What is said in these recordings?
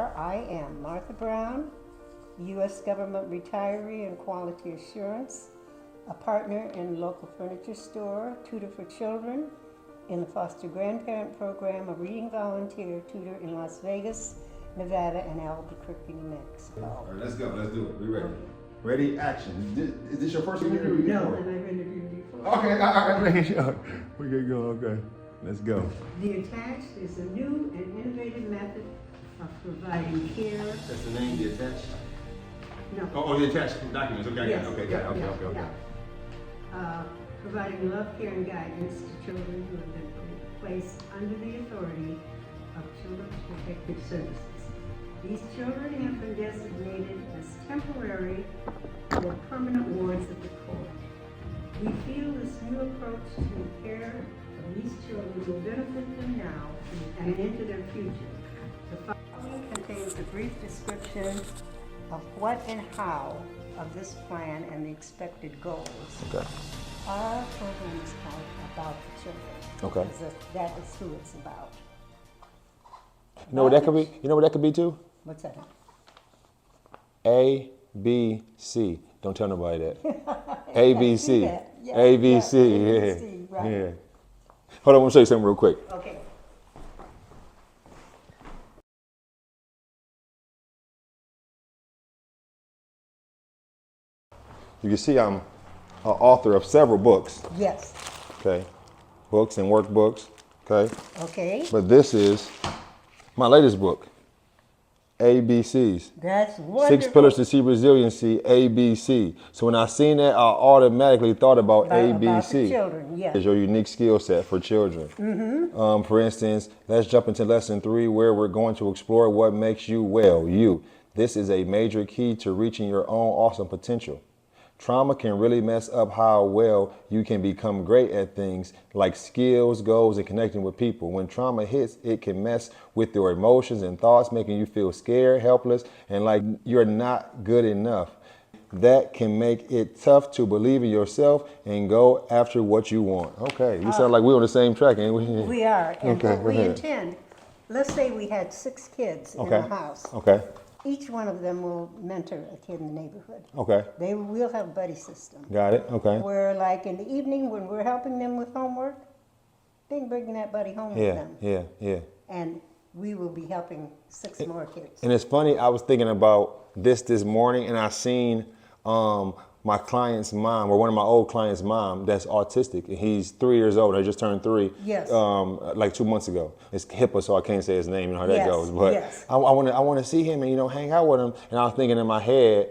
I am Martha Brown, U.S. Government retiree in quality assurance, a partner in local furniture store, tutor for children in the foster grandparent program, a reading volunteer, tutor in Las Vegas, Nevada, and Albuquerque, New Mexico. All right, let's go. Let's do it. We ready? Ready? Action. Is this your first interview? No, and I've interviewed before. Okay, all right. We get going. Okay, let's go. The attached is a new and innovative method of providing care. That's the name. The attached. No. Oh, the attached documents. Okay, Yes. okay, okay. Providing love, care, and guidance to children who have been placed under the authority of Children's Protective Services. These children have been designated as temporary or permanent wards of the court. We feel this new approach to the care of these children will benefit them now and into their future. The following contains a brief description of what and how of this plan and the expected goals. Okay. Our program is called About the Children. Okay. Because that is who it's about. You know what that could be? You know what that could be too? What's that? A, B, C. Don't tell nobody that. A, B, C. Yeah, A, B, yeah, C. A, B, C, right. Yeah. Hold on, I want to show you something real quick. Okay. You can see I'm an author of several books. Yes. Okay. Books and workbooks. Okay. Okay. But this is my latest book. ABCs. That's wonderful. 6 Pillars to See Resiliency, ABC. So when I seen that, I automatically thought about ABC. About the children, yes. It's your unique skill set for children. Mm-hmm. For instance, let's jump into lesson 3 where we're going to explore what makes you well, you. This is a major key to reaching your own awesome potential. Trauma can really mess up how well you can become great at things like skills, goals, and connecting with people. When trauma hits, it can mess with your emotions and thoughts, making you feel scared, helpless, and like you're not good enough. That can make it tough to believe in yourself and go after what you want. Okay, you sound like we're on the same track, ain't we? We are. And Okay, what go we ahead. intend, let's say we had 6 kids in Okay. a house. Okay, Each one of them will mentor a kid in the neighborhood. okay, They will have a buddy system. got it, okay. Where like in the evening when we're helping them with homework, they can bring that buddy home with them. Yeah. And we will be helping 6 more kids. And it's funny, I was thinking about this morning, and I seen my client's mom, or one of my old clients' mom, that's autistic, and he's 3 years old. I just turned 3. Yes. Like 2 months ago. It's HIPAA, so I can't say his name. You know how that Yes, goes. But yes. I want to see him and hang out with him. And I was thinking in my head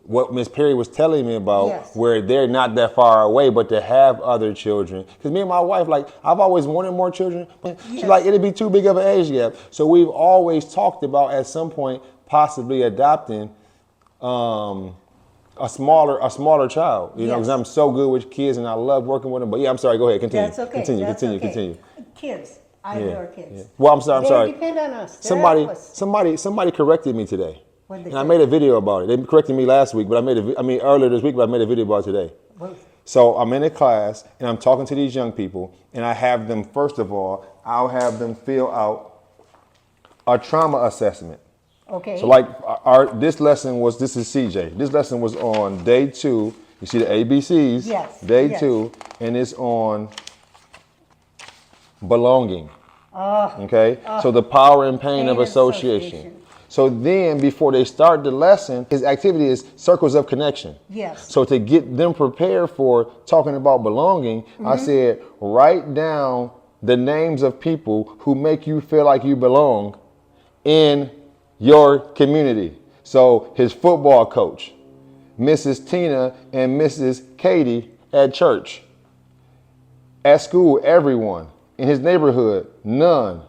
what Miss Perry was telling me about, Yes. where they're not that far away, but to have other children. Because me and my wife, like, I've always wanted more children. She's Yes. like, it'd be too big of an age gap. So we've always talked about at some point possibly adopting a smaller child, you know, because Yes. I'm so good with kids and I love working with them. But yeah, I'm sorry. Go ahead, continue. That's okay. Continue. That's okay. Continue. Kids. I Yeah, adore kids. yeah. Well, I'm sorry. They depend on us. They're Somebody, helpless. somebody corrected me today, What'd they and I say? made a video about it. They corrected me last week, but earlier this week, but I made a video about it today. Well, So I'm in a class and I'm talking to these young people, and I have them, first of all, I'll have them fill out a trauma assessment. okay. So like this is CJ. This lesson was on day 2. You see the ABCs. Yes, Day yes. 2, and it's on belonging. Okay. So the power and pain of association. So then, before they start the lesson, his activity is circles of connection. Yes. So to get them prepared for talking about belonging, I said, write down the names of people who make you feel like you belong in your community. So his football coach, Mrs. Tina and Mrs. Katie at church. At school, everyone. In his neighborhood, none.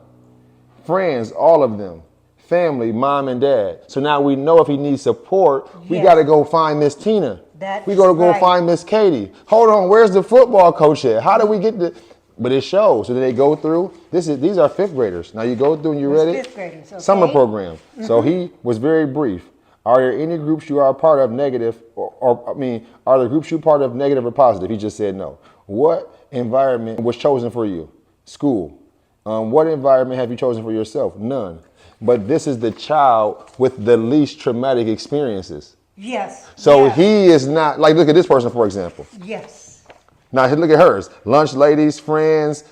Friends, all of them. Family, mom and dad. So now we know if he needs support, we Yes. got to go find Miss Tina. That We is got to go right. find Miss Katie. Hold on, where's the football coach at? How do we get the... But it shows. So then they go through. These are 5th graders. Now you go through and you It's ready? 5th graders, okay. Summer program. So he was very brief. Are there any groups you are a part of negative, are the groups you part of negative or positive? He just said no. What environment was chosen for you? School. What environment have you chosen for yourself? None. But this is the child with the least traumatic experiences. Yes. So yes. he is not, like, look at this person, for example. Yes. Now, look at hers. Lunch ladies, friends,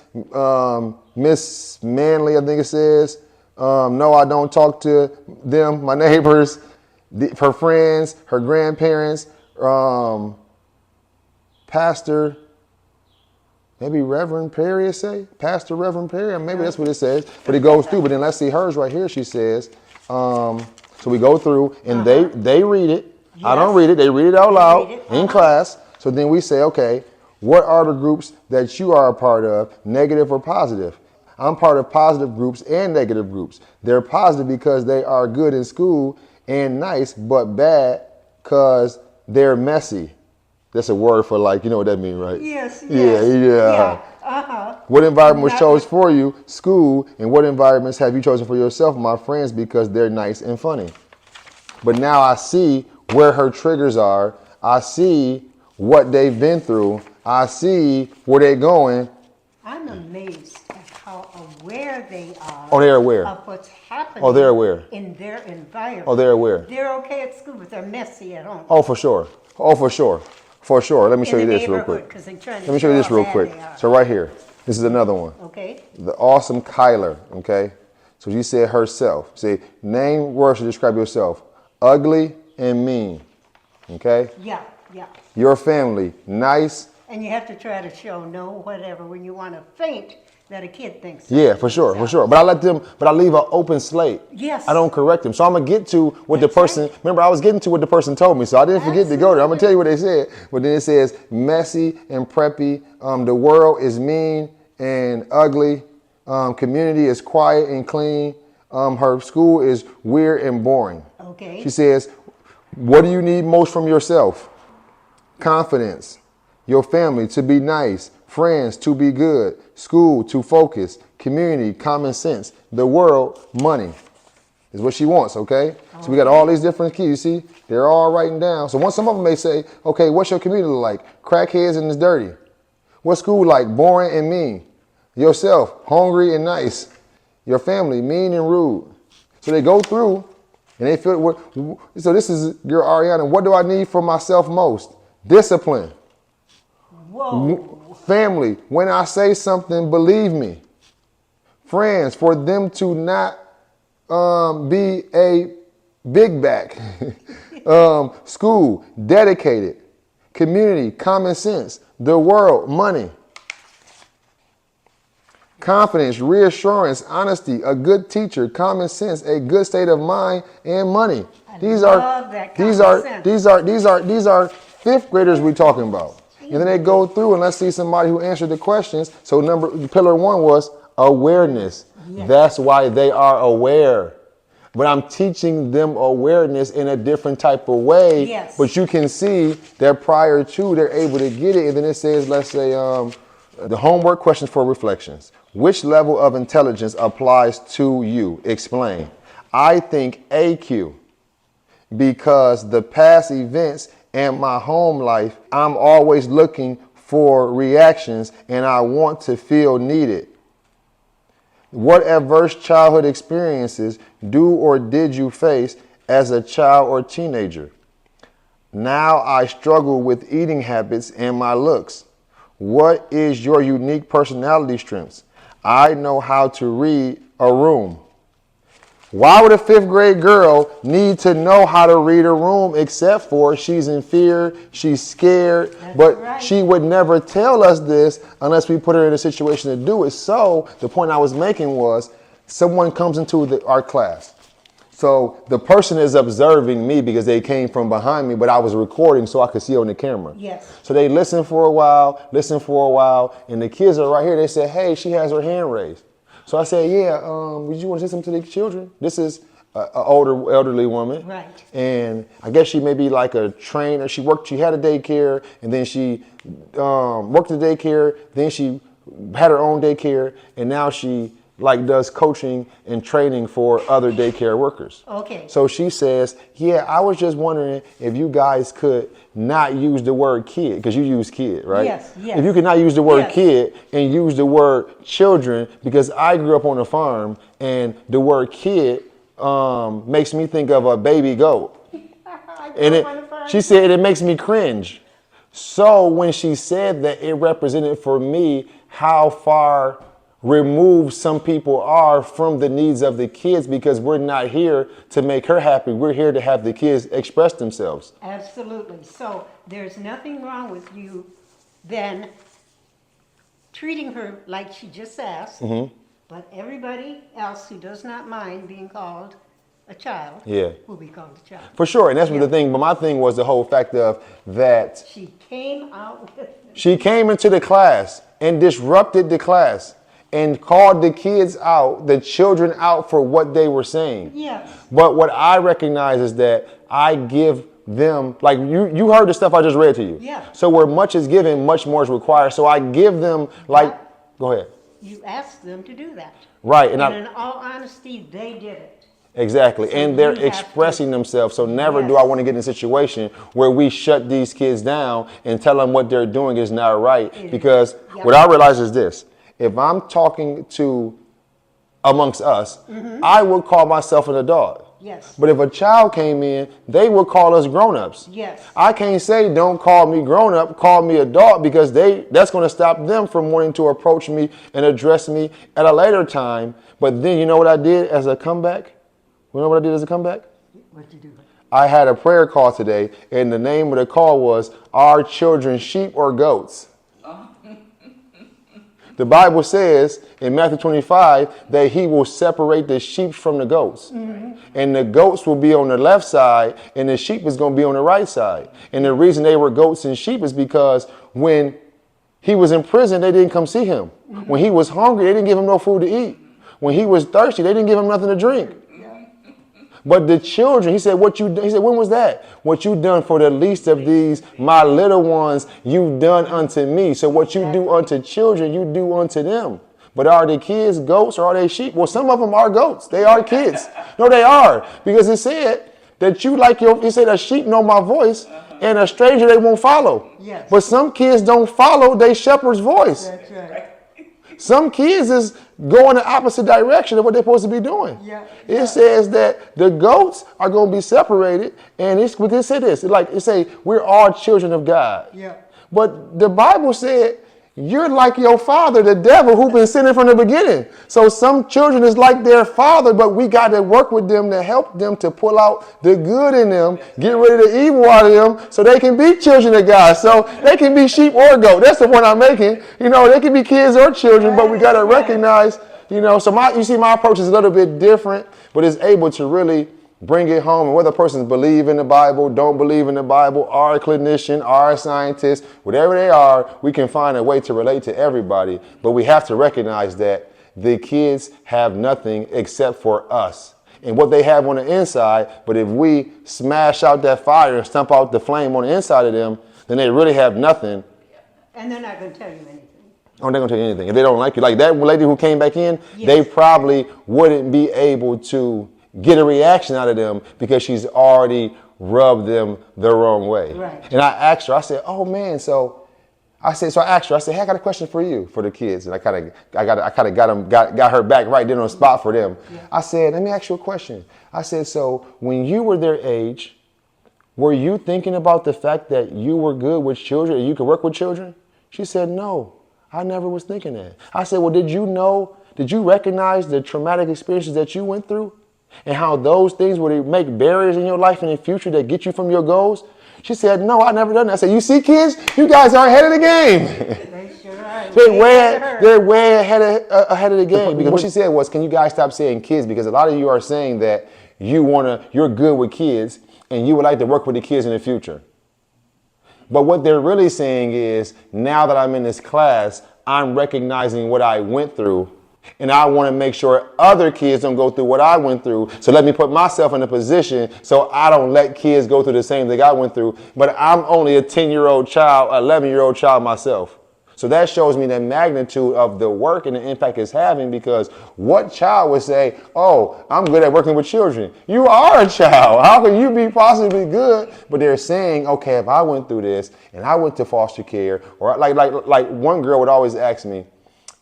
Miss Manley, I think it says. No, I don't talk to them, my neighbors, her friends, her grandparents, Pastor, maybe Reverend Perry, it say? Pastor Reverend Perry, maybe that's what it says. But it goes through. But then let's see hers right here. She says, so we go through and they read it. Yes. I don't read it. They read it out loud in class. So then we say, okay, what are the groups that you are a part of, negative or positive? I'm part of positive groups and negative groups. They're positive because they are good in school and nice, but bad because they're messy. That's a word for, like, you know what that means, right? Yes. Yeah. What environment was chosen for you? School. And what environments have you chosen for yourself? My friends, because they're nice and funny. But now I see where her triggers are. I see what they've been through. I see where they're going. I'm amazed at how aware they are. Oh, they're aware. Of what's happening. Oh, they're aware. In their environment. Oh, they're aware. They're okay at school, but they're messy at home. Oh, for sure. Oh, for sure. For sure. Let me show you this real quick. Let me show you this real quick. So right here, this is another one. Okay. The awesome Kyler. Okay. So she said herself. Say, name words to describe yourself. Ugly and mean. Okay. Yeah. Your family, nice. And you have to try to show no whatever when you want to faint that a kid thinks. Yeah, for sure. But I leave an open slate. Yes. I don't correct them. So I'm going to get to what the person, remember I was getting to what the person told me, so I didn't forget to go there. I'm going to tell you what they said. But then it says messy and preppy. The world is mean and ugly. Community is quiet and clean. Her school is weird and boring. Okay. She says, what do you need most from yourself? Confidence. Your family to be nice, friends to be good, school to focus, community, common sense, the world, money is what she wants, okay? So we got all these different keys, you see? They're all writing down. So some of them may say, okay, what's your community like? Crackheads and it's dirty. What's school like? Boring and mean. Yourself, hungry and nice. Your family, mean and rude. So they go through and they feel, so this is your Ariana. What do I need for myself most? Discipline. Whoa. Family, when I say something, believe me. Friends, for them to not be a big back. School, dedicated. Community, common sense. The world, money. Confidence, reassurance, honesty, a good teacher, common sense, a good state of mind, and money. These are fifth graders we're talking about. And then they go through and let's see somebody who answered the questions. So pillar one was awareness. Yes. That's why they are aware. But I'm teaching them awareness in a different type of way. Yes. But you can see that prior to, they're able to get it. And then it says, let's say, the homework questions for reflections. Which level of intelligence applies to you? Explain. I think AQ, because the past events and my home life, I'm always looking for reactions and I want to feel needed. What adverse childhood experiences do or did you face as a child or teenager? Now I struggle with eating habits and my looks. What is your unique personality strengths? I know how to read a room. Why would a fifth grade girl need to know how to read a room except for she's in fear, she's scared, but she would never tell us this unless we put her in a situation to do it. So the point I was making was someone comes into our class. So the person is observing me because they came from behind me, but I was recording so I could see on the camera. Yes. So they listen for a while, and the kids are right here. They say, hey, she has her hand raised. So I said, yeah, would you want to say something to the children? This is an elderly woman. Right. And I guess she may be like a trainer. She had a daycare, and then she worked at daycare. Then she had her own daycare, and now she like does coaching and training for other daycare workers. Okay. So she says, yeah, I was just wondering if you guys could not use the word kid, because you use kid, right? Yes, yes. If you could not use the word Yes. kid and use the word children, because I grew up on a farm and the word kid makes me think of a baby goat. And she said it makes me cringe. So when she said that, it represented for me how far removed some people are from the needs of the kids, because we're not here to make her happy. We're here to have the kids express themselves. Absolutely. So there's nothing wrong with you then treating her like she just asked, but everybody else who does not mind being called a child will be called a child. For sure. And that's what the thing, but my thing was the whole fact of that She came out with it. she came into the class and disrupted the class and called the kids out, the children out, for what they were saying. Yes. But what I recognize is that I give them, like you heard the stuff I just read to you. Yeah. So where much is given, much more is required. So I give them, like, go ahead. You asked them to do that. Right. And in all honesty, they did it. Exactly. So and they're we have expressing to- themselves. So never do Yes. I want to get in a situation where we shut these kids down and tell them what they're doing is not right. Because Yep. what I realize is this: if I'm talking to amongst us, I would call myself an adult. Yes. But if a child came in, they would call us grown-ups. Yes. I can't say don't call me grown-up, call me adult, because that's going to stop them from wanting to approach me and address me at a later time. But then you know what I did as a comeback? You know what I did as a comeback? What'd you do? I had a prayer call today, and the name of the call was, "Are children sheep or goats?" The Bible says in Matthew 25 that he will separate the sheep from the goats. And the goats will be on the left side and the sheep is going to be on the right side. And the reason they were goats and sheep is because when he was in prison, they didn't come see him. When he was hungry, they didn't give him no food to eat. When he was thirsty, they didn't give him nothing to drink. But the children, he said, he said, when was that? What you done for the least of these, my little ones, you've done unto me. So what you do unto children, you do unto them. But are the kids goats or are they sheep? Well, some of them are goats. They are kids. No, they are. Because it said that he said a sheep know my voice and a stranger they won't follow. Yes. But some kids don't follow their shepherd's voice. That's right. Some kids is going the opposite direction of what they're supposed to be doing. Yeah. It says that the goats are going to be separated, and we can say this, it say we're all children of God. Yeah. But the Bible said you're like your father, the devil, who's been sinning from the beginning. So some children is like their father, but we got to work with them to help them to pull out the good in them, get rid of the evil out of them, so they can be children of God. So they can be sheep or goat. That's the point I'm making. You know, they can be kids or children, but we got to recognize, you know, so my approach is a little bit different, but it's able to really bring it home. And whether persons believe in the Bible, don't believe in the Bible, are a clinician, are a scientist, whatever they are, we can find a way to relate to everybody. But we have to recognize that the kids have nothing except for us and what they have on the inside. But if we smash out that fire and stump out the flame on the inside of them, then they really have nothing. And they're not going to tell you anything. Oh, they're going to tell you anything. If they don't like you, like that lady who came back in, Yes. They probably wouldn't be able to get a reaction out of them because she's already rubbed them the wrong way. Right. And I asked her, I said, oh man, I asked her, hey, I got a question for you, for the kids. And I kind of got her back right then on the spot for them. Yeah. I said, let me ask you a question. I said, so when you were their age, were you thinking about the fact that you were good with children and you could work with children? She said, no, I never was thinking that. I said, well, did you recognize the traumatic experiences that you went through? And how those things would make barriers in your life in the future that get you from your goals? She said, no, I never done that. I said, you see, kids, you guys are ahead of the game. They sure are. They're way ahead of the game. Because what she said was, can you guys stop saying kids? Because a lot of you are saying that you're good with kids and you would like to work with the kids in the future. But what they're really saying is, now that I'm in this class, I'm recognizing what I went through. And I want to make sure other kids don't go through what I went through. So let me put myself in a position so I don't let kids go through the same thing I went through. But I'm only a 10-year-old child, 11-year-old child myself. So that shows me the magnitude of the work and the impact it's having, because what child would say, oh, I'm good at working with children? You are a child. How can you be possibly good? But they're saying, okay, if I went through this and I went to foster care, or like one girl would always ask me,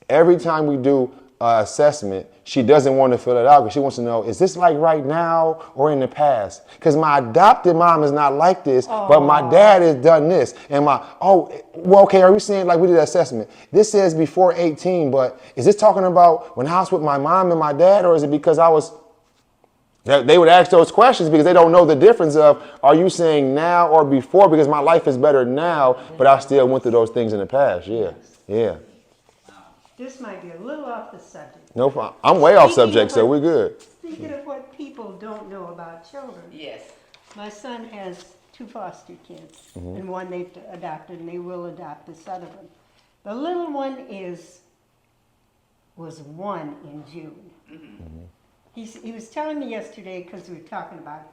every time we do assessment, she doesn't want to fill it out because she wants to know, is this like right now or in the past? Because my adopted mom is not like this, but my dad has done this. And okay, are we saying, like we did an assessment, this says before 18, but is this talking about when I was with my mom and my dad, or is it because I was... They would ask those questions because they don't know the difference of, are you saying now or before? Because my life is better now, but I still went through those things in the past. Yeah. This might be a little off the subject. No problem. I'm way off subject, so we're good. Speaking of what people don't know about children. Yes. My son has 2 foster kids, and one they've adopted, and they will adopt this other one. The little one was 1 in June. He was telling me yesterday, because we were talking about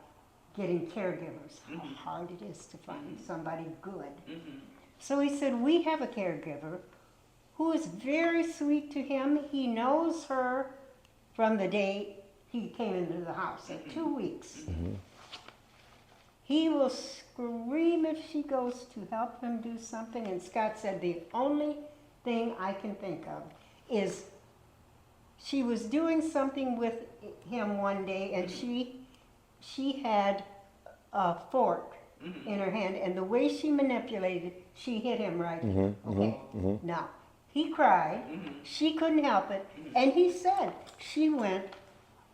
getting caregivers, how hard it is to find somebody good. So he said, we have a caregiver who is very sweet to him. He knows her from the day he came into the house, at 2 weeks. He will scream if she goes to help him do something. And Scott said the only thing I can think of is she was doing something with him one day, and she had a fork in her hand, and the way she manipulated, she hit him right. Now, he cried. She couldn't help it. And he said, she went,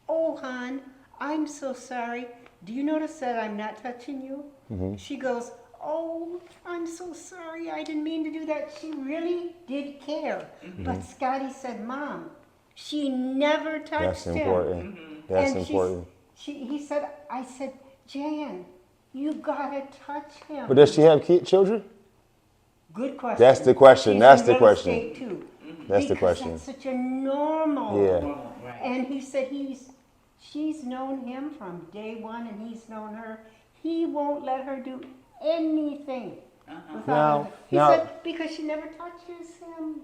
oh, hon, I'm so sorry. Do you notice that I'm not touching you? She goes, oh, I'm so sorry. I didn't mean to do that. She really did care. But Scotty said, Mom, she never touched him. That's And important. He said, I said, Jan, you gotta touch him. But does she have children? Good question. That's the question. She's That's in the real question. estate too. That's the Because question. that's such a normal. Yeah. And he said she's known him from day one, and he's known her. He won't let her do anything without him. He said because she never touches him.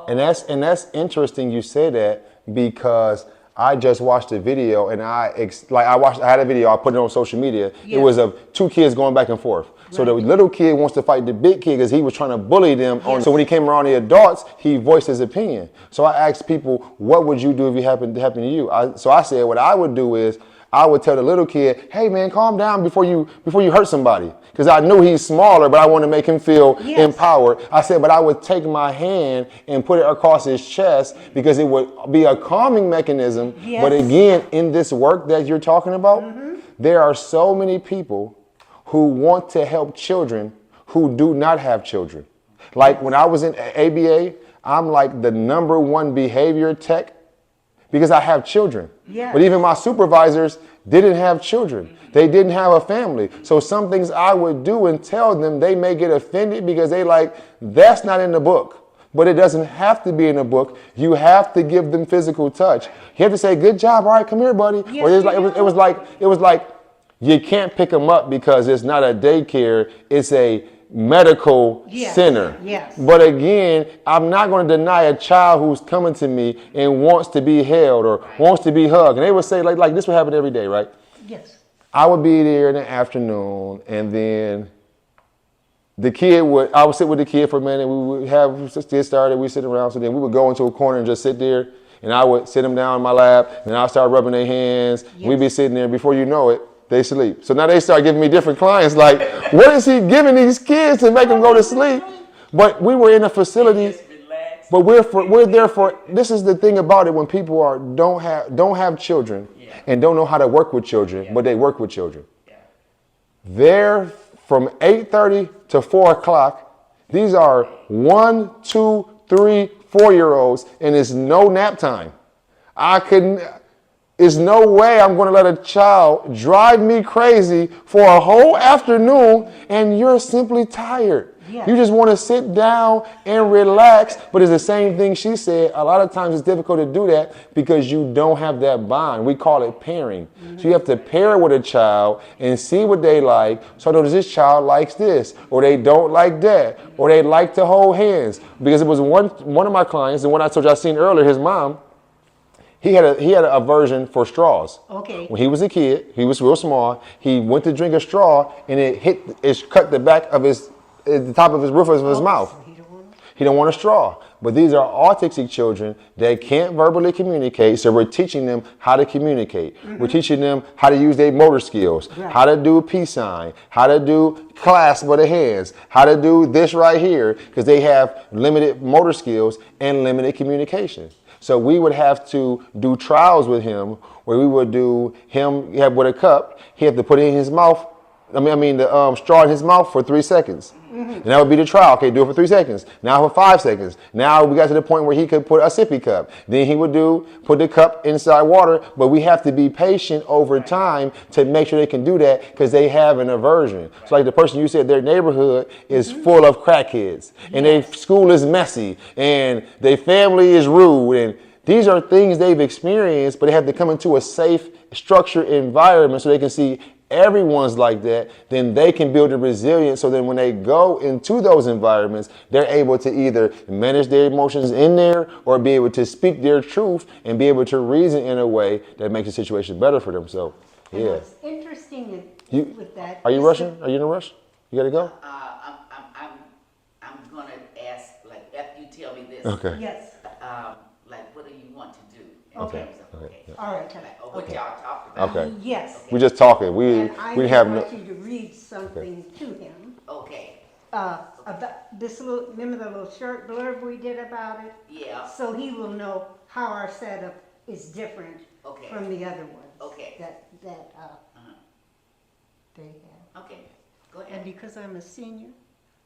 And that's interesting you say that, because I just watched a video, and I had a video, I put it on social media. It was of 2 kids going back and forth. So the little kid wants to fight the big kid because he was trying to bully them. So when he came around the adults, he voiced his opinion. So I asked people, what would you do if it happened to you? So I said, what I would do is, I would tell the little kid, hey man, calm down before you hurt somebody. Because I knew he's smaller, but I want to make him feel empowered. I said, but I would take my hand and put it across his chest, because it would be a calming mechanism. But again, in this work that you're talking about, there are so many people who want to help children who do not have children. Like when I was in ABA, I'm like the #1 behavior tech because I have children. But even my supervisors didn't have children. They didn't have a family. So some things I would do and tell them, they may get offended because they like, that's not in the book. But it doesn't have to be in the book. You have to give them physical touch. You have to say, good job, all right, come here, buddy. Or it was like, you can't pick them up because it's not a daycare, it's a medical center. But again, I'm not going to deny a child who's coming to me and wants to be held or wants to be hugged. And they would say, like this would happen every day, right? Yes. I would be there in the afternoon, and then I would sit with the kid for a minute. We would get started, we sit around, so then we would go into a corner and just sit there, and I would sit them down in my lap, and I'd start rubbing their hands. We'd be sitting there, before you know it, they sleep. So now they start giving me different clients, like, what is he giving these kids to make them go to sleep? But we were in a facility, but we're there for, this is the thing about it, when people don't have children and don't know how to work with children, but they work with children. They're from 8:30 to 4 o'clock. These are 1, 2, 3, 4-year-olds, and it's no nap time. There's no way I'm going to let a child drive me crazy for a whole afternoon, and you're simply tired. Yes. You just want to sit down and relax. But it's the same thing she said. A lot of times it's difficult to do that because you don't have that bond. We call it pairing. So you have to pair with a child and see what they like. So does this child likes this, or they don't like that, or they like to hold hands. Because it was one of my clients, and when I told you I seen earlier, his mom, he had a aversion for straws. Okay. When he was a kid, he was real small. He went to drink a straw, and it cut the back of the top of his roof of his mouth. So he don't want to. He don't want a straw. But these are autistic children that can't verbally communicate, so we're teaching them how to communicate. We're teaching them how to use their motor skills, how to do a peace sign, how to do clasp of the hands, how to do this right here, because they have limited motor skills and limited communication. So we would have to do trials with him where we would do him with a cup. He had to put it in his mouth. The straw in his mouth for 3 seconds. And that would be the trial. Okay, do it for 3 seconds. Now for 5 seconds. Now we got to the point where he could put a sippy cup. Then he would put the cup inside water. But we have to be patient over time to make sure they can do that because they have an aversion. So like the person you said, their neighborhood is full of crackheads. And their school is messy. And their family is rude. And these are things they've experienced, but they have to come into a safe, structured environment so they can see everyone's like that, then they can build a resilience so then when they go into those environments, they're able to either manage their emotions in there or be able to speak their truth and be able to reason in a way that makes the situation better for them. So, yeah. And what's interesting with that. Are you rushing? Are you in a rush? You got to go? I'm going to ask, like, after you tell me this. Okay. Yes. Like, what do you want to do? Okay. Okay. All right. Or what y'all talked about. Okay. Yes. We're just talking. We And I have want no. you to read something to him. Okay. About this little, remember the little short blurb we did about it? Yeah. So he will know how our setup is different Okay. from the other ones. Okay. That Uh-huh. they have. Okay. Go And ahead. because I'm a senior,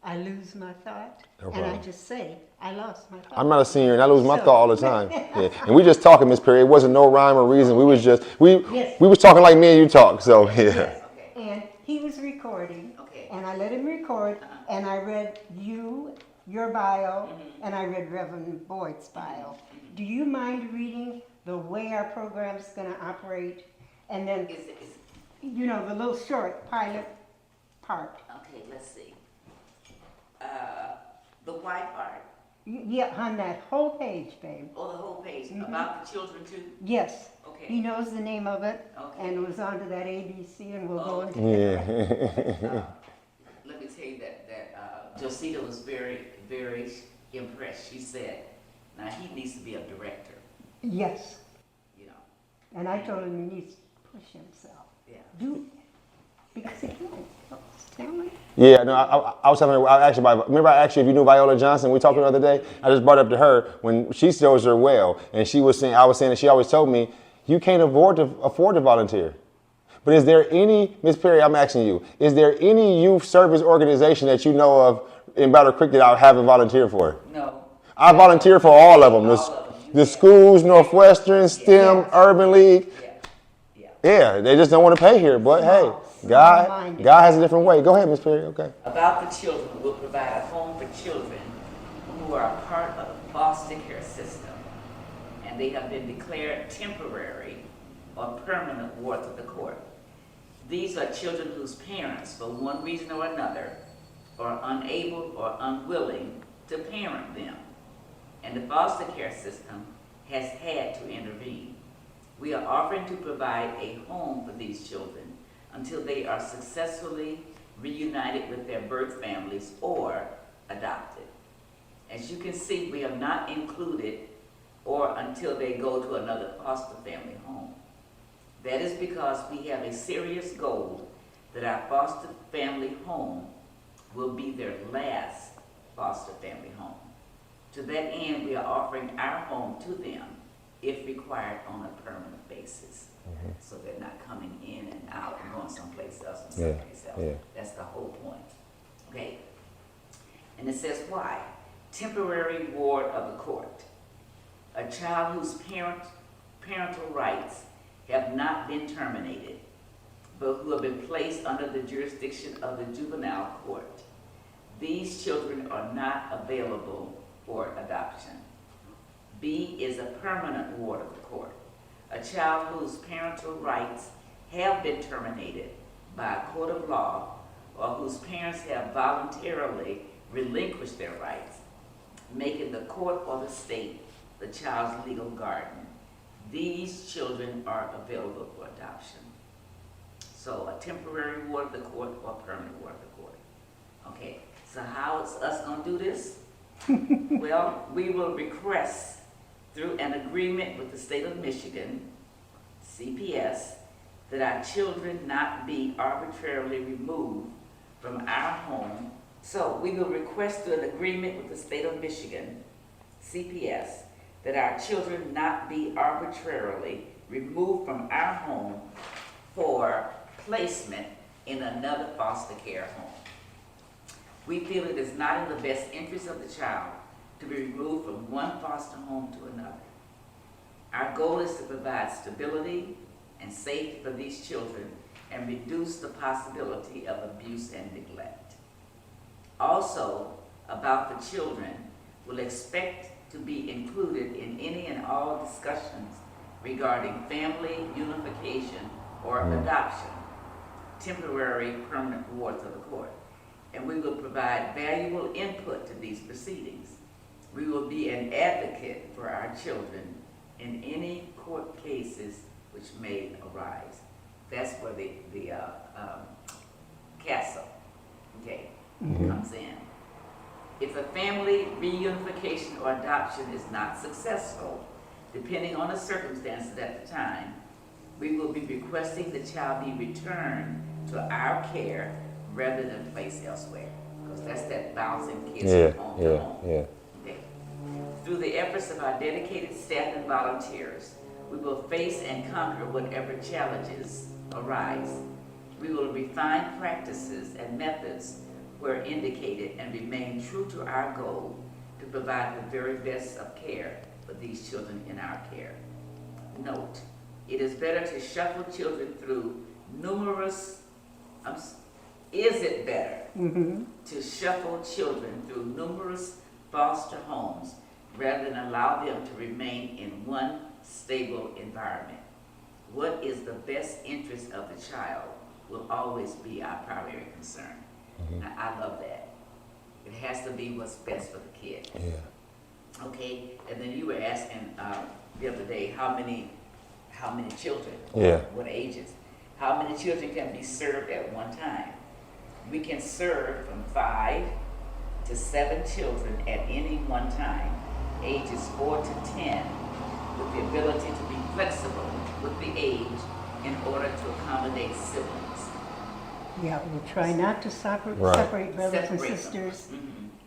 I lose my thought. No And I problem. just say, I lost my thought. I'm not a senior and I lose my So- thought all the time. Yeah. And we just talking, Miss Perry. It wasn't no rhyme or reason. We was just, Yes. we was talking like me and you talk. So, yeah. Yes. Okay. And he was recording. Okay. And I let him record, and I read your bio, and I read Reverend Boyd's bio. Do you mind reading the way our program's gonna operate? And then, Is the little short pilot part. okay, let's see. The white part, Yeah, on that whole page, babe. or the whole page, about the children too? Yes. Okay. He knows the name of it, Okay. and it was onto that ABC, and we'll go into Yeah. Let me tell you that Josita was very, very impressed. She said, now he needs to be a director, Yes. you know. And I told him he needs to push himself. Yeah. Do it. Because he can't. Tell me. Yeah, no, I was having, remember I asked you if you knew Viola Johnson? We talked the other day. I just brought it up to her when she shows her well. And she was saying, I was saying that she always told me, you can't afford to volunteer. But is there any, Miss Perry, I'm asking you, is there any youth service organization that you know of in Battle Creek that I haven't volunteered for? No. I volunteer for all of them. All of them. The schools, Northwestern, STEM, Yes. Urban League. Yeah. Yeah, they just don't want to pay here. But hey, God has a different way. Go ahead, Miss Perry. Okay. About the children, we'll provide a home for children who are part of the foster care system, and they have been declared temporary or permanent wards of the court. These are children whose parents, for one reason or another, are unable or unwilling to parent them, and the foster care system has had to intervene. We are offering to provide a home for these children until they are successfully reunited with their birth families or adopted. As you can see, we have not included or until they go to another foster family home. That is because we have a serious goal that our foster family home will be their last foster family home. To that end, we are offering our home to them if required on a permanent basis. So they're not coming in and out and going someplace else and someplace else. Yeah. That's the whole point. Okay? And it says why? Temporary ward of the court. A child whose parental rights have not been terminated, but who have been placed under the jurisdiction of the juvenile court. These children are not available for adoption. B is a permanent ward of the court. A child whose parental rights have been terminated by a court of law or whose parents have voluntarily relinquished their rights, making the court or the state the child's legal guardian. These children are available for adoption. So a temporary ward of the court or permanent ward of the court. Okay, so how is us gonna do this? Well, we will request through an agreement with the state of Michigan, CPS, that our children not be arbitrarily removed from our home. So we will request through an agreement with the state of Michigan, CPS, that our children not be arbitrarily removed from our home for placement in another foster care home. We feel it is not in the best interest of the child to be removed from one foster home to another. Our goal is to provide stability and safety for these children and reduce the possibility of abuse and neglect. Also, about the children, we'll expect to be included in any and all discussions regarding family unification or adoption, temporary permanent wards of the court, and we will provide valuable input to these proceedings. We will be an advocate for our children in any court cases which may arise. That's where the castle, okay, comes in. If a family reunification or adoption is not successful, depending on the circumstances at the time, we will be requesting the child be returned to our care rather than placed elsewhere. Because that's that bouncing kids from home to home. Okay. Through the efforts of our dedicated staff and volunteers, we will face and conquer whatever challenges arise. We will refine practices and methods where indicated and remain true to our goal to provide the very best of care for these children in our care. Note, it is better to shuffle children through numerous, is it better to shuffle children through numerous foster homes rather than allow them to remain in one stable environment? What is the best interest of the child will always be our primary concern. Now, I love that. It has to be what's best for the kid. Yeah. Okay, and then you were asking the other day how many children, Yeah. what ages, how many children can be served at one time. We can serve from 5 to 7 children at any one time, ages 4 to 10, with the ability to be flexible with the age in order to accommodate siblings. Yeah, we'll try not to separate brothers and sisters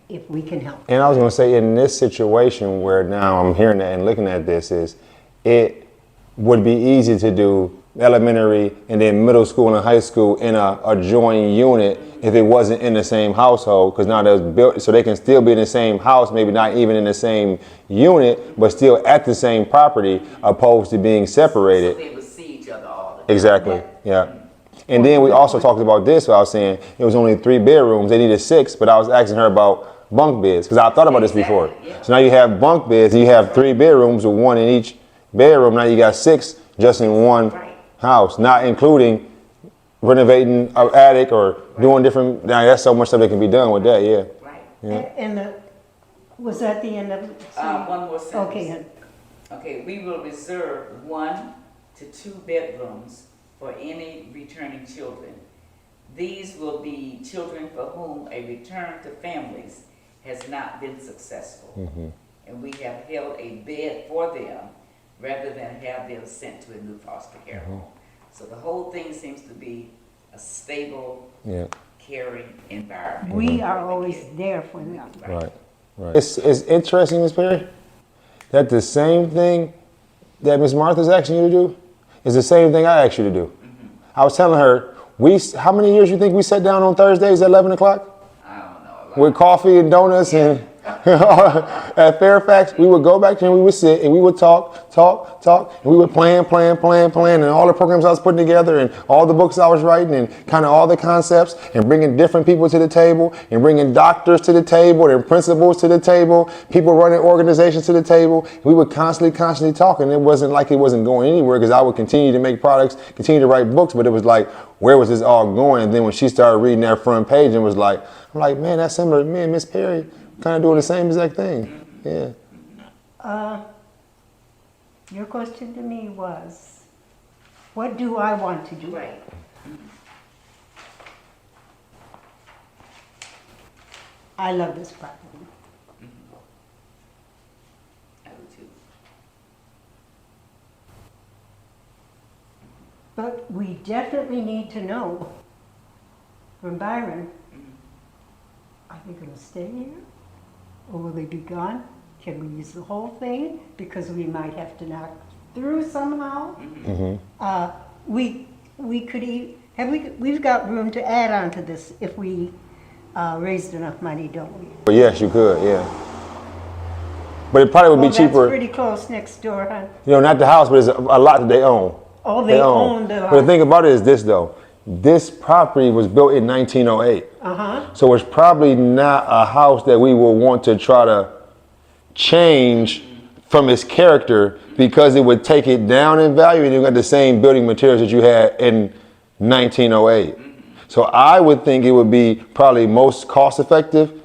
if we can help. And I was going to say, in this situation where now I'm hearing that and looking at this, is it would be easy to do elementary and then middle school and high school in a joint unit if it wasn't in the same household, because now they're built so they can still be in the same house, maybe not even in the same unit, but still at the same property, opposed to being separated. So they would see each other all the time. Exactly, yeah. And then we also talked about this, where I was saying it was only 3 bedrooms, they needed 6, but I was asking her about bunk beds, because I thought about this before. Yeah. So now you have bunk beds, you have 3 bedrooms with 1 in each bedroom, now you got 6 just in one house, not including renovating an attic or doing different, now that's so much stuff that can be done with that, yeah. Right. Yeah. And was that the end of it? One more sentence. Okay. Okay, we will reserve 1 to 2 bedrooms for any returning children. These will be children for whom a return to families has not been successful. And we have held a bed for them rather than have them sent to a new foster care home. So the whole thing seems to be a stable, caring environment. We are always there for them. Right. It's interesting, Ms. Perry, that the same thing that Ms. Martha's asking you to do is the same thing I asked you to do. I was telling her, how many years you think we sat down on Thursdays at 11 o'clock? I don't know. With coffee and donuts and At Fairfax, we would go back there and we would sit and we would talk, and we would plan, and all the programs I was putting together and all the books I was writing and kind of all the concepts and bringing different people to the table and bringing doctors to the table and principals to the table, people running organizations to the table. We would constantly talk, and it wasn't like it wasn't going anywhere because I would continue to make products, continue to write books, but it was like, where was this all going? And then when she started reading that front page and was like, I'm like, man, that's similar to me and Miss Perry, kind of doing the same exact thing. Yeah. Your question to me was, what do I want to do? Right. I love this property. I do too. But we definitely need to know from Byron, are they going to stay here? Or will they be gone? Can we use the whole thing? Because we might have to knock through somehow. We could we've got room to add on to this if we raised enough money, don't we? But yes, you could, yeah. But it probably would be cheaper. That's pretty close next door, huh? You know, not the house, but it's a lot that they own. Oh, they own the lot. But the thing about it is this, though. This property was built in 1908. So it's probably not a house that we will want to try to change from its character because it would take it down in value and you got the same building materials that you had in 1908. So I would think it would be probably most cost effective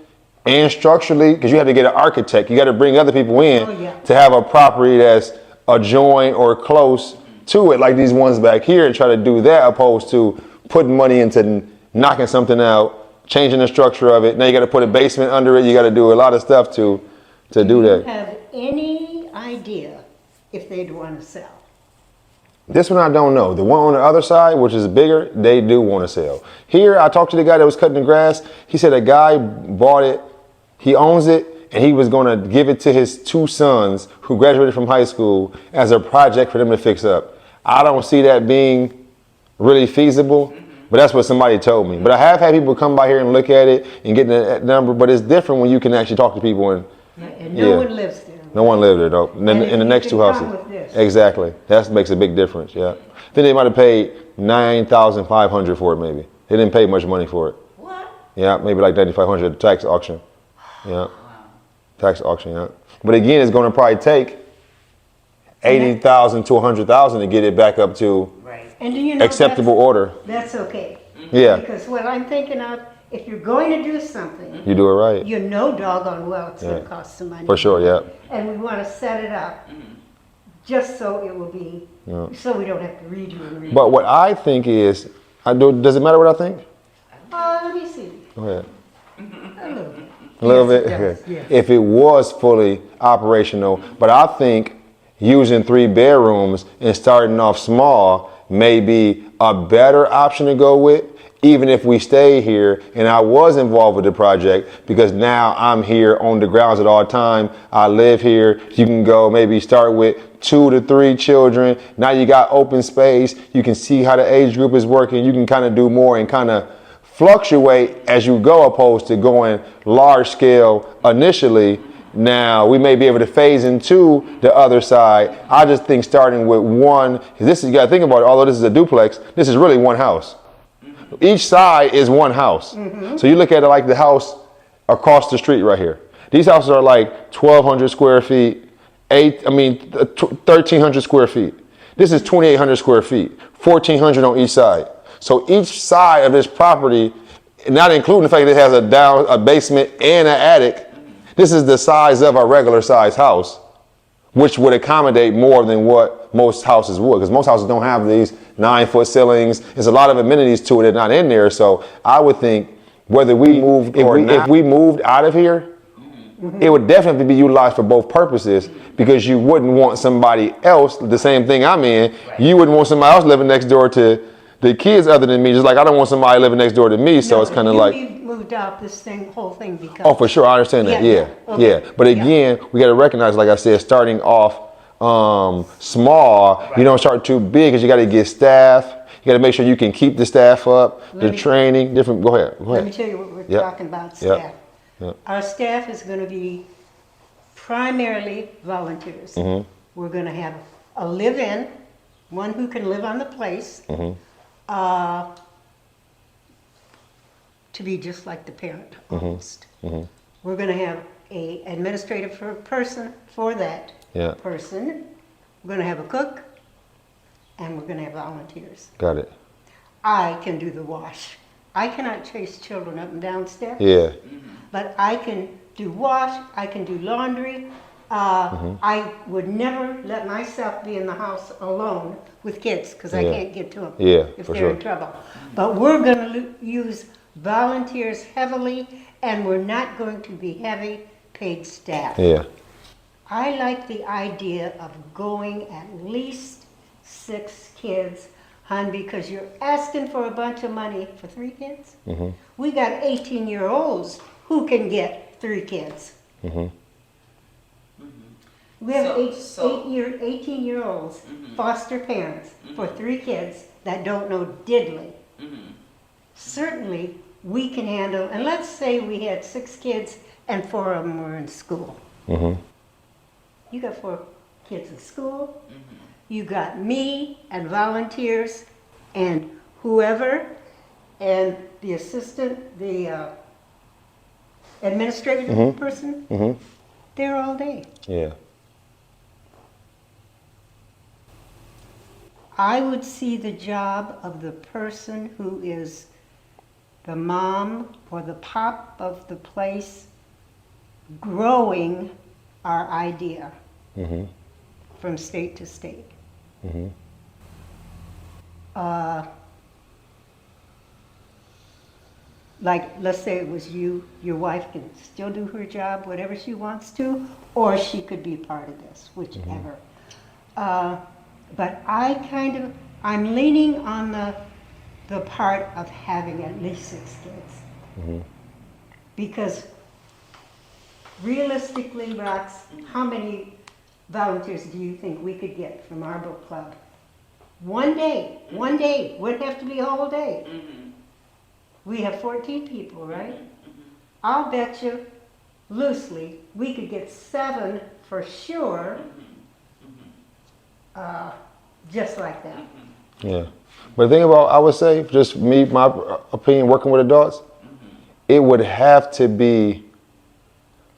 and structurally, because you have to get an architect. You got to bring other people in to have a property that's adjoined or close to it, like these ones back here, and try to do that opposed to putting money into knocking something out, changing the structure of it. Now you got to put a basement under it. You got to do a lot of stuff to do that. Do you have any idea if they'd want to sell? This one I don't know. The one on the other side, which is bigger, they do want to sell. Here, I talked to the guy that was cutting the grass. He said a guy bought it, he owns it, and he was going to give it to his two sons who graduated from high school as a project for them to fix up. I don't see that being really feasible, but that's what somebody told me. But I have had people come by here and look at it and get that number, but it's different when you can actually talk to people. And no one lives there. No one lived there, though. In the next two houses. Exactly. That makes a big difference, yeah. I think they might have paid $9,500 for it, maybe. They didn't pay much money for it. What? Yeah, maybe like $9,500 at the tax auction. Yeah. Tax auction, yeah. But again, it's going to probably take $80,000 to $100,000 to get it back up to and do you know acceptable order. That's okay. Yeah. Because what I'm thinking of, if you're going to do something, you do it right. You know doggone well it's going to cost some money. For sure, yeah. And we want to set it up just so it will be, so we don't have to redo and redo. But what I think is, does it matter what I think? Let me see. Go ahead. A little bit. A little bit? Yes, Okay. yes. If it was fully operational, but I think using 3 bedrooms and starting off small may be a better option to go with, even if we stay here and I was involved with the project, because now I'm here on the grounds at all time. I live here. You can go maybe start with 2 to 3 children. Now you got open space. You can see how the age group is working. You can kind of do more and kind of fluctuate as you go, opposed to going large scale initially. Now we may be able to phase into the other side. I just think starting with one, this is, you got to think about it, although this is a duplex, this is really one house. Each side is one house. So you look at it like the house across the street right here. These houses are like 1,200 square feet, 1,300 square feet. This is 2,800 square feet, 1,400 on each side. So each side of this property, not including the fact that it has a basement and an attic, this is the size of a regular size house, which would accommodate more than what most houses would, because most houses don't have these 9-foot ceilings. There's a lot of amenities to it that are not in there. So I would think whether we moved if we moved out of here, it would definitely be utilized for both purposes, because you wouldn't want somebody else, the same thing I'm in, you wouldn't want somebody else living next door to the kids other than me, just like I don't want somebody living next door to me. So it's kind of like, you moved out this whole thing because. Oh, for sure, I understand that. Yeah. But again, we got to recognize, like I said, starting off small. You don't start too big, because you got to get staff. You got to make sure you can keep the staff up, training, different. Go ahead. Let me tell you what we're talking about, staff. Our staff is going to be primarily volunteers. We're going to have a live-in, one who can live on the place, to be just like the parent, almost. We're going to have a administrative person for that person. We're going to have a cook, and we're going to have volunteers. Got it. I can do the wash. I cannot chase children up and down steps. Yeah. But I can do wash, I can do laundry. I would never let myself be in the house alone with kids because I can't get to them if they're in trouble. But we're going to use volunteers heavily, and we're not going to be heavy paid staff. Yeah. I like the idea of going at least 6 kids, hon, because you're asking for a bunch of money for 3 kids. We got 18-year-olds who can get 3 kids. We have 18-year-olds, foster parents, for 3 kids that don't know diddly. Certainly, we can handle, and let's say we had 6 kids and 4 of them were in school. You got 4 kids in school, you got me and volunteers and whoever, and the assistant, the administrative person, there all day. Yeah. I would see the job of the person who is the mom or the pop of the place growing our idea from state to state. Like, let's say it was you, your wife can still do her job, whatever she wants to, or she could be part of this, whichever. But I'm leaning on the part of having at least 6 kids. Because realistically, Rox, how many volunteers do you think we could get from our book club? One day, wouldn't have to be a whole day. We have 14 people, right? I'll bet you, loosely, we could get 7 for sure, just like that. Yeah. But the thing about, I would say, just me, my opinion, working with adults, it would have to be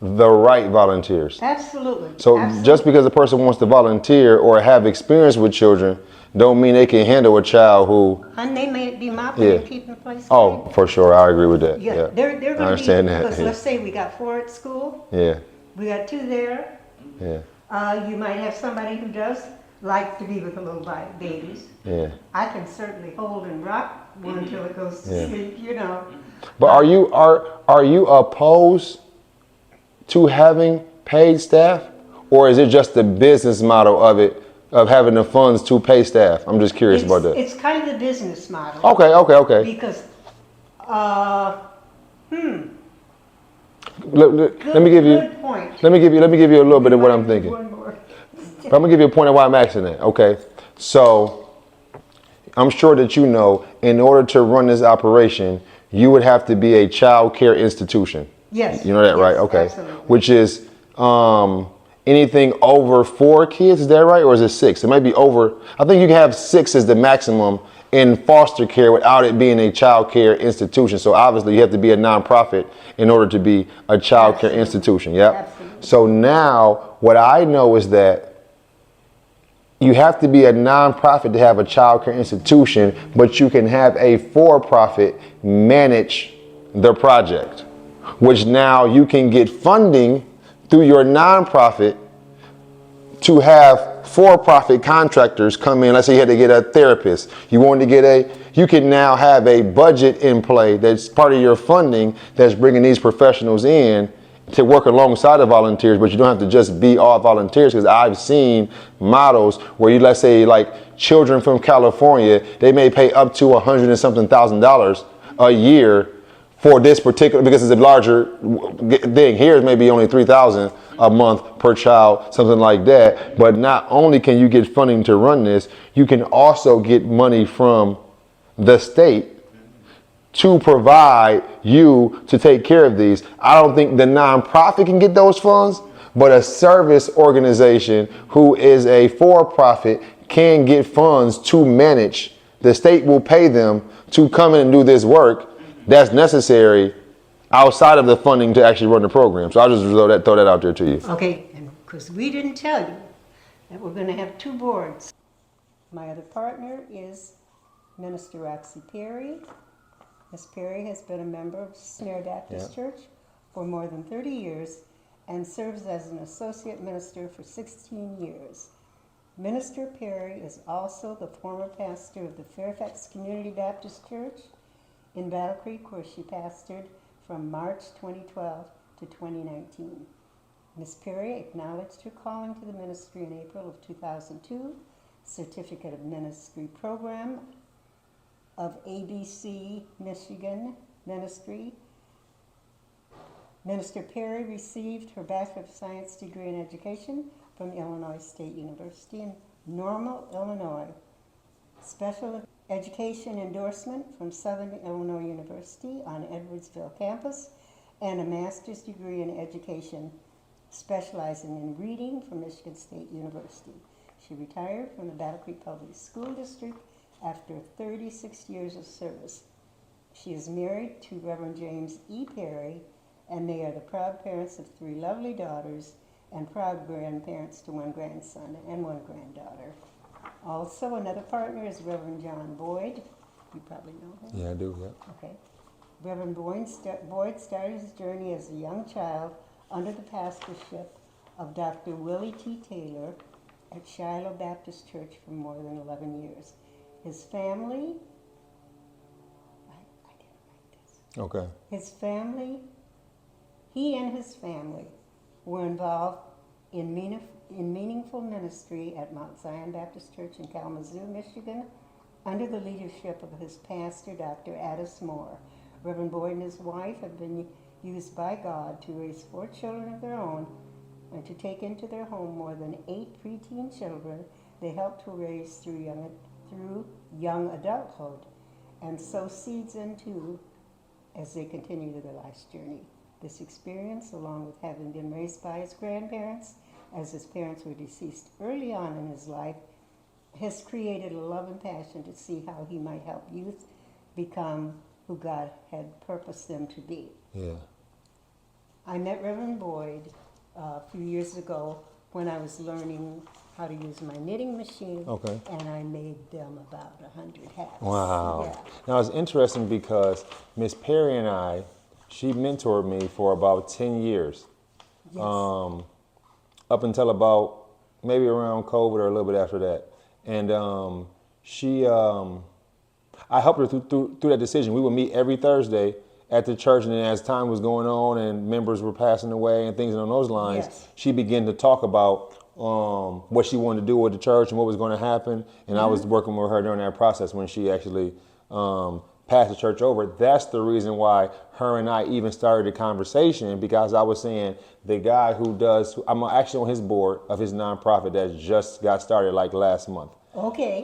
the right volunteers. Absolutely. So just because a person wants to volunteer or have experience with children, don't mean they can handle a child who... And they may be mopping and keeping the place clean. Oh, for sure. I agree with that. Yeah, they're going to understand that. Because let's say we got 4 at school. Yeah. We got 2 there. Yeah. You might have somebody who does like to be with the little babies. Yeah. I can certainly hold and rock one till it goes to sleep, you know. But are you opposed to having paid staff, or is it just the business model of it, of having the funds to pay staff? I'm just curious about that. It's kind of the business model. Okay. Because, let me give you. Good point. Let me give you a little bit of what I'm thinking. One more. But I'm gonna give you a point of why I'm asking that. Okay, so I'm sure that you know, in order to run this operation, you would have to be a child care institution. Yes. You know that, right? Okay. Absolutely. Which is anything over 4 kids, is that right? Or is it 6? It might be over. I think you can have 6 as the maximum in foster care without it being a child care institution. So obviously you have to be a nonprofit in order to be a child care institution. Yep. Absolutely. So now what I know is that you have to be a nonprofit to have a child care institution, but you can have a for-profit manage the project, which now you can get funding through your nonprofit to have for-profit contractors come in. Let's say you had to get a therapist. You wanted to get you can now have a budget in play that's part of your funding that's bringing these professionals in to work alongside the volunteers, but you don't have to just be all volunteers, because I've seen models where you, let's say like children from California, they may pay up to $100 and something thousand a year for this particular, because it's a larger thing. Here, maybe only $3,000 a month per child, something like that. But not only can you get funding to run this, you can also get money from the state to provide you to take care of these. I don't think the nonprofit can get those funds, but a service organization who is a for-profit can get funds to manage. The state will pay them to come in and do this work that's necessary outside of the funding to actually run the program. So I'll just throw that out there to you. Okay, and because we didn't tell you that we're going to have two boards. My other partner is Minister Roxy Perry. Ms. Perry has been a member of Missionary Baptist Church for more than 30 years and serves as an associate minister for 16 years. Minister Perry is also the former pastor of the Fairfax Community Baptist Church in Battle Creek, where she pastored from March 2012 to 2019. Ms. Perry acknowledged her calling to the ministry in April of 2002, Certificate of Ministry Program of ABC Michigan Ministry. Minister Perry received her Bachelor of Science degree in Education from Illinois State University in Normal, Illinois. Special Education endorsement from Southern Illinois University on Edwardsville campus, and a master's degree in education specializing in reading from Michigan State University. She retired from the Battle Creek Public School District after 36 years of service. She is married to Reverend James E. Perry, and they are the proud parents of 3 lovely daughters and proud grandparents to 1 grandson and 1 granddaughter. Also, another partner is Reverend John Boyd. You probably know him. Yeah, I do, yeah. Okay. Reverend Boyd started his journey as a young child under the pastorship of Dr. Willie T. Taylor at Shiloh Baptist Church for more than 11 years. His family, I didn't write this. Okay. His family, he and his family were involved in meaningful ministry at Mount Zion Baptist Church in Kalamazoo, Michigan, under the leadership of his pastor, Dr. Addis Moore. Reverend Boyd and his wife have been used by God to raise 4 children of their own and to take into their home more than 8 preteen children they helped to raise through young adulthood and sow seeds into as they continue their life's journey. This experience, along with having been raised by his grandparents, as his parents were deceased early on in his life, has created a love and passion to see how he might help youth become who God had purposed them to be. Yeah. I met Reverend Boyd a few years ago when I was learning how to use my knitting machine, Okay. and I made them about 100 hats. Wow. Yeah. Now it's interesting because Miss Perry and she mentored me for about 10 years. Yes. Up until about maybe around COVID or a little bit after that. And I helped her through that decision. We would meet every Thursday at the church, and then as time was going on and members were passing away and things along those lines, Yes. she began to talk about what she wanted to do with the church and what was going to happen. And I was working with her during that process when she actually passed the church over. That's the reason why her and I even started the conversation, because I was saying the guy I'm actually on his board of his nonprofit that just got started like last month. Okay.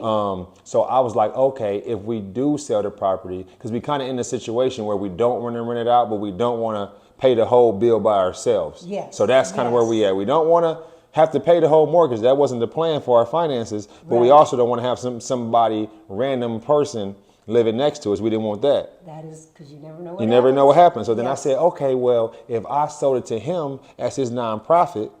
So I was like, okay, if we do sell the property, because we kind of in a situation where we don't want to rent it out, but we don't want to pay the whole bill by ourselves. Yes. So that's kind of where we at. We don't want to have to pay the whole mortgage. That wasn't the plan for our finances, but we Right. also don't want to have somebody, random person living next to us. We didn't want that. That is because you never know what You never know what happens. So then I Yes. said, okay, well, if I sold it to him as his nonprofit,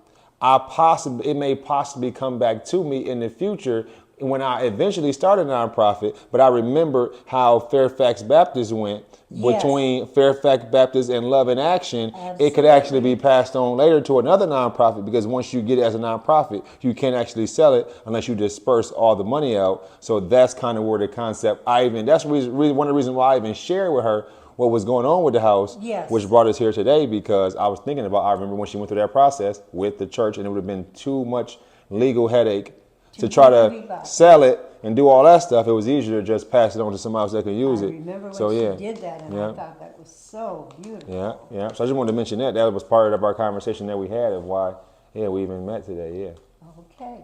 it may possibly come back to me in the future when I eventually started a nonprofit. But I remember how Fairfax Baptist went. Yes. Between Fairfax Baptist and Love in Action, it could Absolutely. actually be passed on later to another nonprofit, because once you get it as a nonprofit, you can't actually sell it unless you disperse all the money out. So that's kind of where the concept, that's one of the reasons why I even shared with her what was going on with the house, Yes. which brought us here today, because I was thinking about, I remember when she went through that process with the church, and it would have been too much legal headache to try to sell it and do all that stuff. It was easier to just pass it on to somebody else that could use I it. remember when So she yeah. did that, and Yeah. I thought that was so beautiful. Yeah, yeah. So I just wanted to mention that. That was part of our conversation that we had of why, we even met today. Yeah. Okay.